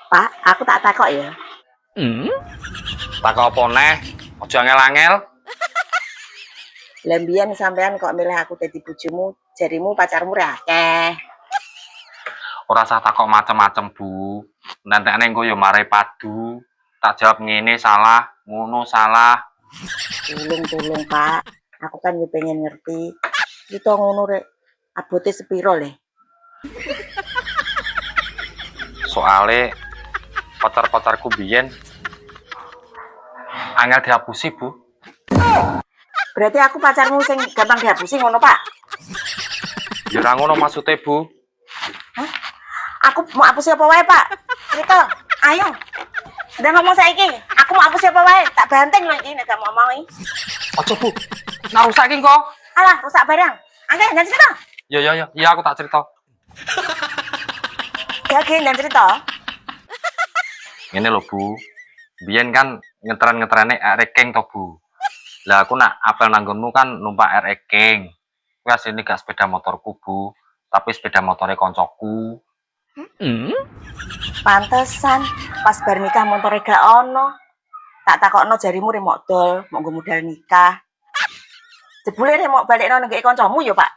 Pak, aku tak takok ya. Takok apa neh? Aja angel-angel. Lah mbiyen sampean kok milih aku dadi bojomu, jarimu pacarmu ra akeh. Ora usah takok macem-macem, Bu. Nentekne engko yo marai padu. Tak jawab ngene salah, ngono salah. Tulung Pak. Aku kan yo pengen ngerti. Kita ngono rek. Abote sepiro le? Soale pacar-pacarku biyen angel dihapusi, Bu. Berarti aku pacarmu sing gampang dihapusi ngono, Pak? Ya ora ngono maksude, Bu. Hah? Aku mau hapusi apa wae, Pak? Cerita. Ayo. Udah ngomong saiki. Aku mau hapusi apa wae. Tak banteng lho iki nek gak mau iki. Aja, Bu. Nah rusak iki kok. Alah, rusak barang. Angge, jangan cerita. Ya aku tak cerita. Ya, jangan cerita. Ngene lho, Bu. Biyen kan ngetren-ngetrene rekeng to, Bu. Lah aku nak apel nanggonmu kan numpak rekeng. Kuwi asline gak sepeda motorku, Bu, tapi sepeda motore koncoku. Pantesan pas bar nikah montore gak ono. Tak takokno jarimu remok dol, mau nggo modal nikah. Jebule remok balekno nang kancamu ya, Pak.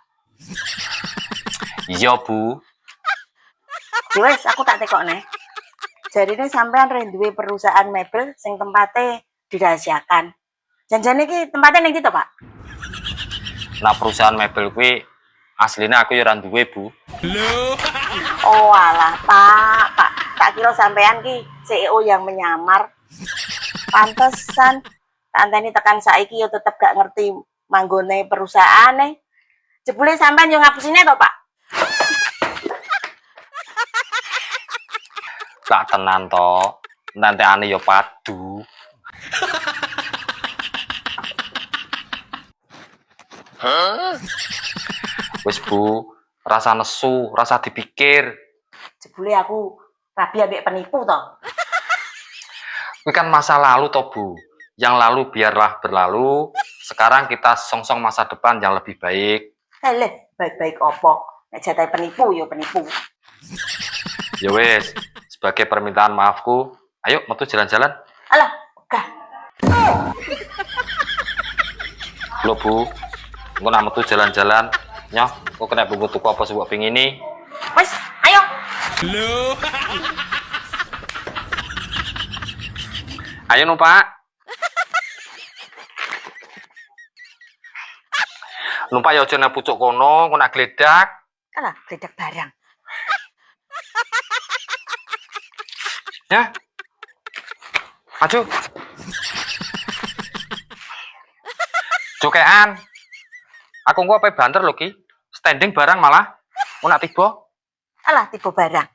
Iya, Bu. Wes, aku tak tekokne. Jarine sampean re duwe perusahaan mebel sing tempate dirahasiakan. Janjane iki tempatnya ning ndi to, Pak? Nah perusahaan mebel kuwi aslinya aku ya ora duwe, Bu. Oh alah, Pak. Tak kira sampean ki CEO yang menyamar. Pantesan tak anteni tekan saiki yo tetep gak ngerti manggone perusahaane. Jebule sampean yo ngapusine to, Pak? Gak tenan to. Nantekane ya padu. Wis, Bu, rasa nesu, rasa dipikir. Jebule aku rabi ambek penipu to. Kuwi kan masa lalu to, Bu. Yang lalu biarlah berlalu. Sekarang kita songsong masa depan yang lebih baik. Leh, baik-baik opo? Nek jatah penipu yo penipu. Ya wes, sebagai permintaan maafku, ayo metu jalan-jalan. Alah, ogah. Lho, Bu. Engko nak metu jalan-jalan, nyoh, kok kena bubut tuku apa sih mbok pengini? Wes, ayo. Ayo numpak. Numpak ya aja nang pucuk kono, kok nak gledak. Alah, gledak barang. Ya. Maju. Jokean. Aku engko ape banter lho Ki. Standing barang malah. Mau nak tiba. Alah, tiba barang.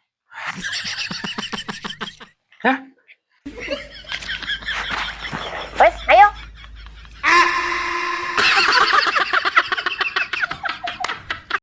Ya.